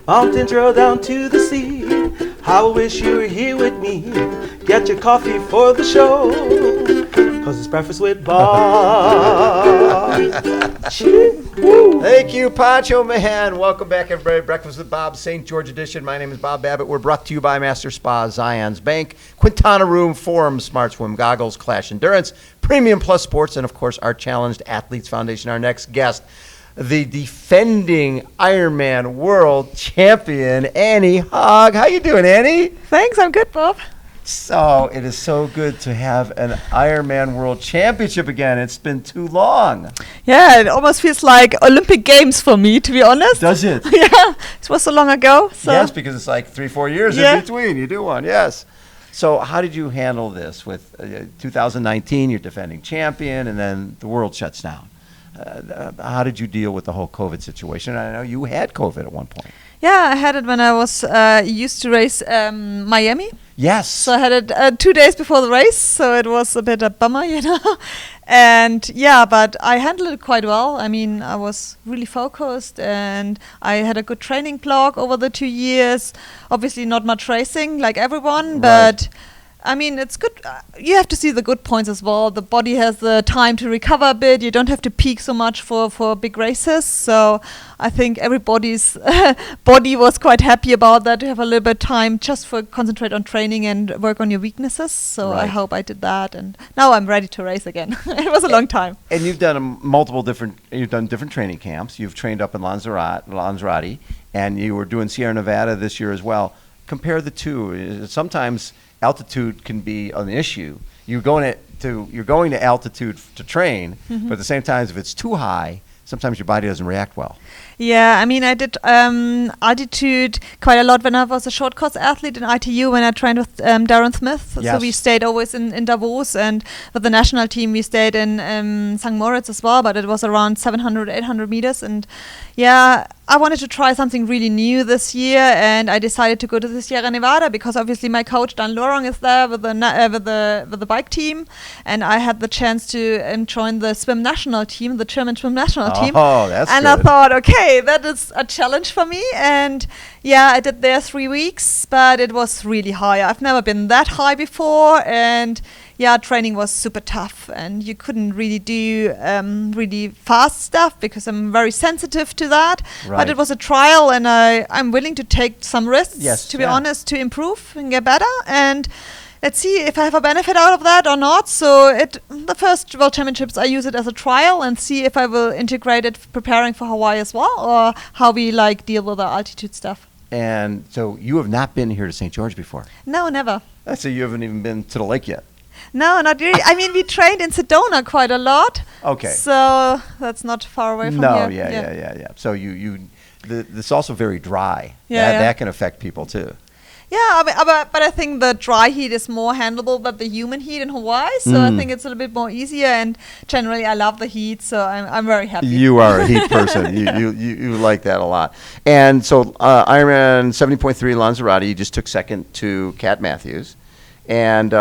Mountains roll down to the sea. How I wish you were here with me. Get your coffee for the show, 'cause it's Breakfast with Bob. Thank you, Pancho Man. Welcome back, everybody. Breakfast with Bob, St. George edition. My name is Bob Babbitt. We're brought to you by Master Spa, Zion's Bank, Quintana Room, Forum, Smart Swim Goggles, Clash Endurance, Premium Plus Sports, and, of course, our Challenged Athletes Foundation. Our next guest, the defending Ironman World Champion, Annie Haug. How you doing, Annie? Thanks, I'm good, Bob. So it is so good to have an Ironman World Championship again. It's been too long. Yeah, it almost feels like Olympic Games for me, to be honest. Does it? Yeah, it was so long ago. So. Yes, because it's like 3-4 years in between. You do one, yes. So how did you handle this with 2019, you're defending champion, and then the world shuts down? How did you deal with the whole COVID situation? I know you had COVID at one point. Yeah, I had it when I was used to race Miami. Yes. So I had it 2 days before the race, so it was a bit a bummer, you know. And yeah, but I handled it quite well. I mean, I was really focused and I had a good training block over the 2 years. Obviously not much racing like everyone, but I mean, it's good. You have to see the good points as well. The body has the time to recover a bit. You don't have to peak so much for big races. So I think everybody's body was quite happy about that, to have a little bit of time just for concentrate on training and work on your weaknesses. So I hope I did that. And now I'm ready to race again. It was a long time. And you've done you've done different training camps. You've trained up in Lanzarote, and you were doing Sierra Nevada this year as well. Compare the two. Sometimes altitude can be an issue. You're going to altitude to train, but at the same time, if it's too high, sometimes your body doesn't react well. Yeah, I mean, I did altitude quite a lot when I was a short course athlete in ITU when I trained with Darren Smith. Yes. So we stayed always in Davos, and with the national team we stayed in St. Moritz as well, but it was around 700, 800 meters. And yeah, I wanted to try something really new this year, and I decided to go to the Sierra Nevada because obviously my coach Dan Lorong is there with the bike team, and I had the chance to join the swim national team, the German swim national team. Oh, that's and good. I thought, okay, that is a challenge for me. And yeah, I did there 3 weeks, but it was really high. I've never been that high before, and yeah, training was super tough, and you couldn't really do really fast stuff because I'm very sensitive to that. Right. But it was a trial, and I'm willing to take some risks, to be honest, to improve and get better. And let's see if I have a benefit out of that or not. So the first World Championships, I use it as a trial and see if I will integrate it preparing for Hawaii as well, or how we deal with the altitude stuff. And so you have not been here to St. George before? No, never. So you haven't even been to the lake yet? No, not really. I mean, we trained in Sedona quite a lot. Okay. So that's not far away from here. Yeah. So it's also very dry. Yeah, that can affect people too. Yeah, but I think the dry heat is more handleable than the humid heat in Hawaii. So I think it's a little bit more easier. And generally, I love the heat, so I'm very happy. You are a heat person. You like that a lot. And so Ironman 70.3 Lanzarote, you just took second to Kat Matthews. And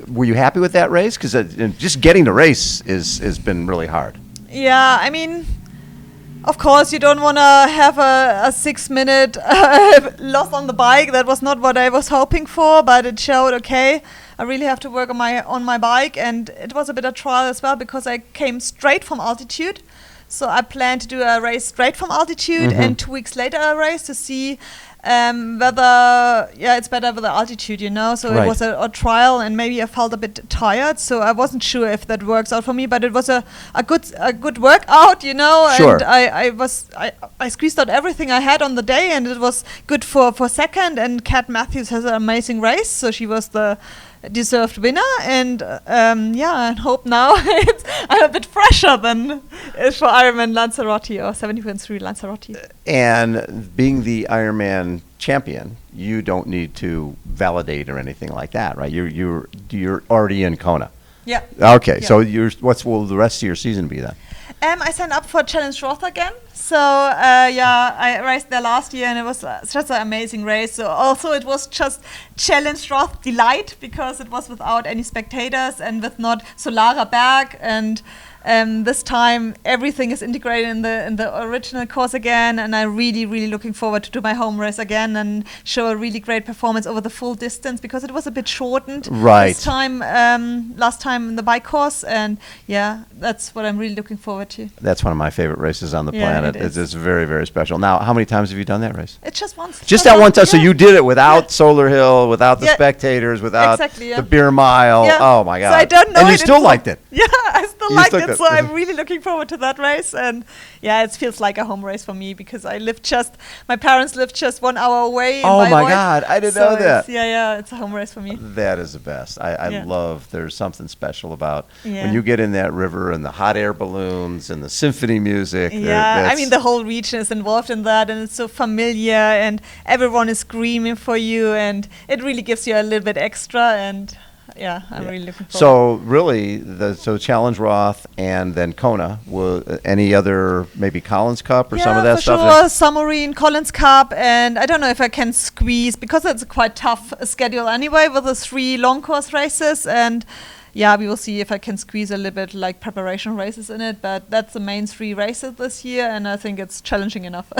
were you happy with that race? Because just getting the race has been really hard. Yeah, I mean, of course, you don't want to have a 6 minute loss on the bike. That was not what I was hoping for, but it showed, okay, I really have to work on my bike. And it was a bit of trial as well because I came straight from altitude. So I planned to do a race straight from altitude and 2 weeks later a race to see whether it's better with the altitude, you know. So it was a trial, and maybe I felt a bit tired, so I wasn't sure if that works out for me. But it was a good workout, you know. Sure. And I squeezed out everything I had on the day, and it was good for second. And Kat Matthews has an amazing race, so she was the deserved winner. And and hope now I'm a bit fresher than for Ironman Lanzarote or 70.3 Lanzarote. And being the Ironman champion, you don't need to validate or anything like that, right? You're already in Kona. Yeah. Okay. Yeah. So what will the rest of your season be then? I signed up for Challenge Roth again, So I raced there last year, and it was just an amazing race. So also it was just Challenge Roth Delight, because it was without any spectators and with not Solara Berg, and this time everything is integrated in the original course again, and I'm really looking forward to do my home race again and show a really great performance over the full distance, because it was a bit shortened this time, last time in the bike course, and that's what I'm really looking forward to. That's one of my favorite races on the planet. It is. It's very, very special. Now, how many times have you done that race? It's just once. Just that one time. So you did it without Solar Hill, without the spectators, without the beer mile. Yeah. Oh my God! So I don't know. And you still liked it. Yeah, I still liked it. So I'm really looking forward to that race, and it feels like a home race for me, because my parents live just 1 hour away. Oh my God! I didn't know that. It's a home race for me. That is the best. I love. There's something special about Yeah. when you get in that river and the hot air balloons and the symphony music. Yeah, I mean, the whole region is involved in that, and it's so familiar, and everyone is screaming for you, and it really gives you a little bit extra, and I'm really looking forward. So really, Challenge Roth and then Kona. Any other, maybe Collins Cup or some of that for stuff? Sure, Submarine, Collins Cup, and I don't know if I can squeeze, because it's a quite tough schedule anyway with the 3 long course races, and we will see if I can squeeze a little bit like preparation races in it, but that's the main 3 races this year, and I think it's challenging enough.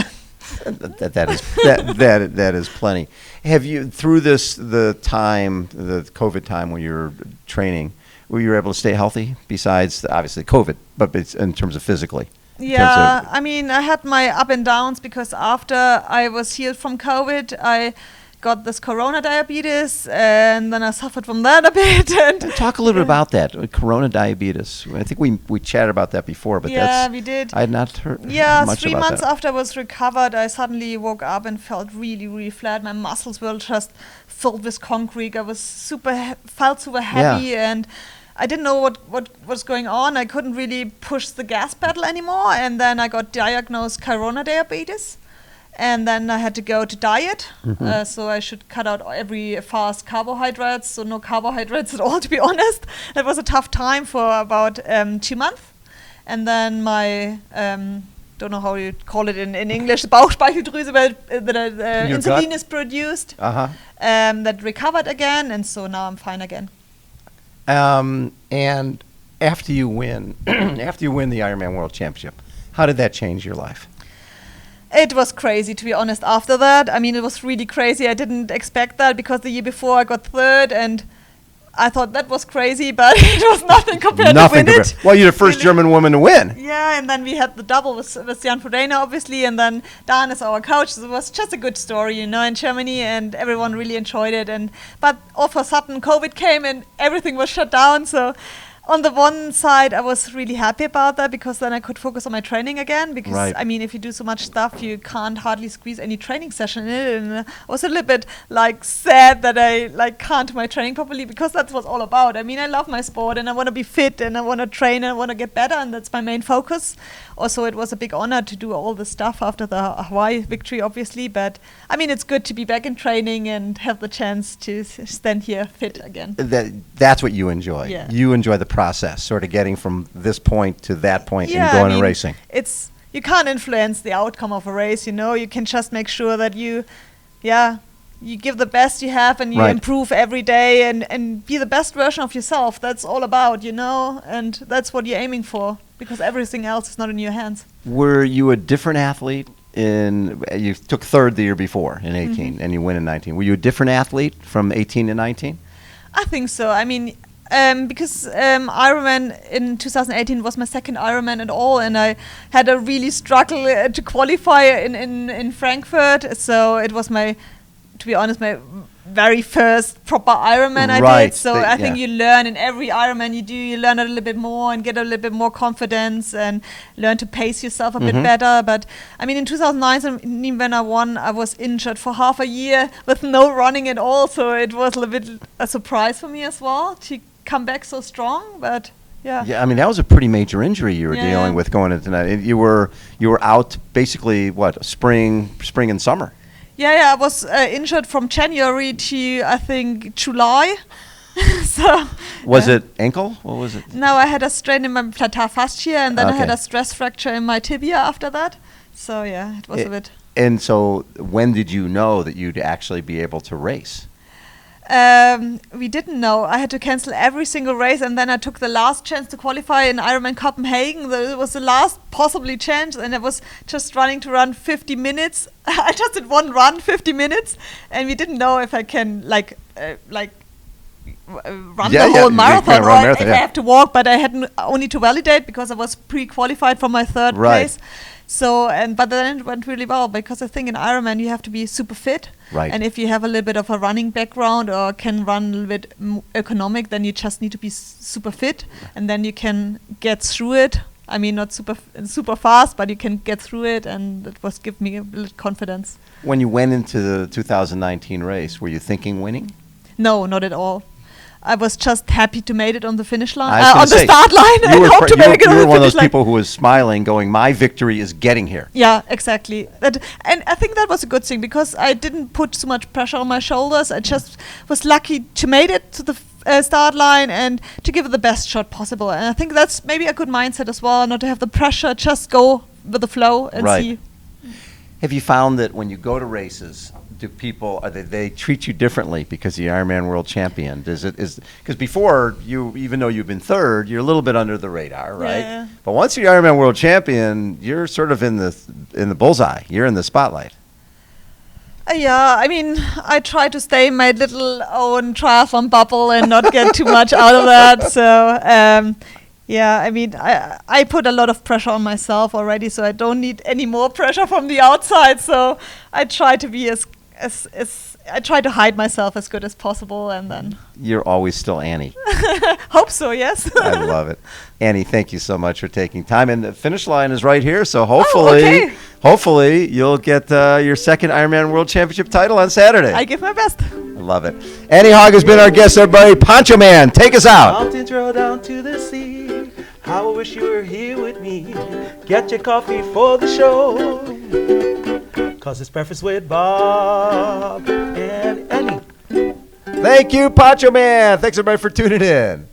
that is plenty. Have you, through the COVID time when you were training, were you able to stay healthy besides obviously COVID, but in terms of physically? Yeah, I mean, I had my up and downs, because after I was healed from COVID, I got this corona diabetes, and then I suffered from that a bit. And talk a little bit about that, corona diabetes. I think we chatted about that before, but we did. I had not heard much about 3 months that. after I was recovered, I suddenly woke up and felt really flat. My muscles were just filled with concrete. I was felt super heavy, and I didn't know what was going on. I couldn't really push the gas pedal anymore, and then I got diagnosed corona diabetes. And then I had to go to diet, so I should cut out every fast carbohydrates, so no carbohydrates at all, to be honest. It was a tough time for about 2 months. And then my, don't know how you call it in English, Bauchspeicheldrüse, the insulin is produced, that recovered again, and so now I'm fine again. And after you win the Ironman World Championship, how did that change your life? It was crazy, to be honest, after that. I mean, it was really crazy. I didn't expect that, because the year before I got 3rd, and I thought that was crazy, but it was nothing compared to win it. Well, you're the first German woman to win. Yeah, and then we had the double with Jan Frodeno, obviously, and then Dan is our coach. So it was just a good story, in Germany, and everyone really enjoyed it. But all of a sudden, COVID came, and everything was shut down, so on the one side, I was really happy about that, because then I could focus on my training again. Because I mean, if you do so much stuff, you can't hardly squeeze any training session in it. And I was a little bit sad that I can't do my training properly, because that's what it's all about. I mean, I love my sport, and I want to be fit, and I want to train, and I want to get better, and that's my main focus. Also, it was a big honor to do all the stuff after the Hawaii victory, obviously. But I mean, it's good to be back in training and have the chance to stand here fit again. That's what you enjoy. Yeah. You enjoy the process, sort of getting from this point to that point and going and racing. You can't influence the outcome of a race, You can just make sure that you give the best you have, and you improve every day, and be the best version of yourself. That's all about, and that's what you're aiming for, because everything else is not in your hands. Were you a different athlete you took 3rd the year before in 18, and you win in 19. Were you a different athlete from 18 to 19? I think so. I mean, because Ironman in 2018 was my 2nd Ironman at all, and I had a really struggle to qualify in Frankfurt. So it was to be honest, my very first proper Ironman I did. So I think you learn in every Ironman you do, you learn a little bit more and get a little bit more confidence and learn to pace yourself a bit better. But I mean, in 2009, when I won, I was injured for half a year with no running at all. So it was a little bit a surprise for me as well to come back so strong. But yeah, I mean, that was a pretty major injury you were dealing with going into tonight. You were out basically spring and summer. Yeah, I was injured from January to, I think, July. So was it ankle? What was it? No, I had a strain in my plantar fascia, and then I had a stress fracture in my tibia after that. So yeah, it was a bit. And so when did you know that you'd actually be able to race? We didn't know. I had to cancel every single race, and then I took the last chance to qualify in Ironman Copenhagen. It was the last possibly chance, and I was just running to run 50 minutes. I just did one run, 50 minutes, and we didn't know if I can run the whole marathon, or if I have to walk. But I hadn't only to validate because I was pre-qualified for my third place. So, but then it went really well, because I think in Ironman you have to be super fit. Right. And if you have a little bit of a running background or can run a little bit economic, then you just need to be super fit, and then you can get through it. I mean, not super fast, but you can get through it, and it was give me a little confidence. When you went into the 2019 race, were you thinking winning? No, not at all. I was just happy to make it on the finish line, on the start line. I hope to make it on the finish line. You were one of those people who was smiling, going, "My victory is getting here." Yeah, exactly. And I think that was a good thing, because I didn't put so much pressure on my shoulders. I just was lucky to make it to the start line and to give it the best shot possible. And I think that's maybe a good mindset as well, not to have the pressure, just go with the flow and see. Have you found that when you go to races, do people they treat you differently because you're Ironman World Champion? Because before, you, even though you've been third, you're a little bit under the radar, right? Yeah. But once you're Ironman World Champion, you're sort of in the bullseye. You're in the spotlight. Yeah, I mean, I try to stay in my little own triathlon bubble and not get too much out of that. So, yeah, I mean, I put a lot of pressure on myself already, so I don't need any more pressure from the outside. So I try to be I try to hide myself as good as possible, and then you're always still Annie. Hope so, yes. I love it. Annie, thank you so much for taking time. And the finish line is right here, so hopefully you'll get your second Ironman World Championship title on Saturday. I give my best. I love it. Annie Haug has been our guest, everybody. Poncho Man, take us out. Mountains roll down to the sea. How I wish you were here with me. Get your coffee for the show. 'Cause it's breakfast with Bob and Annie. Thank you, Poncho Man. Thanks, everybody, for tuning in.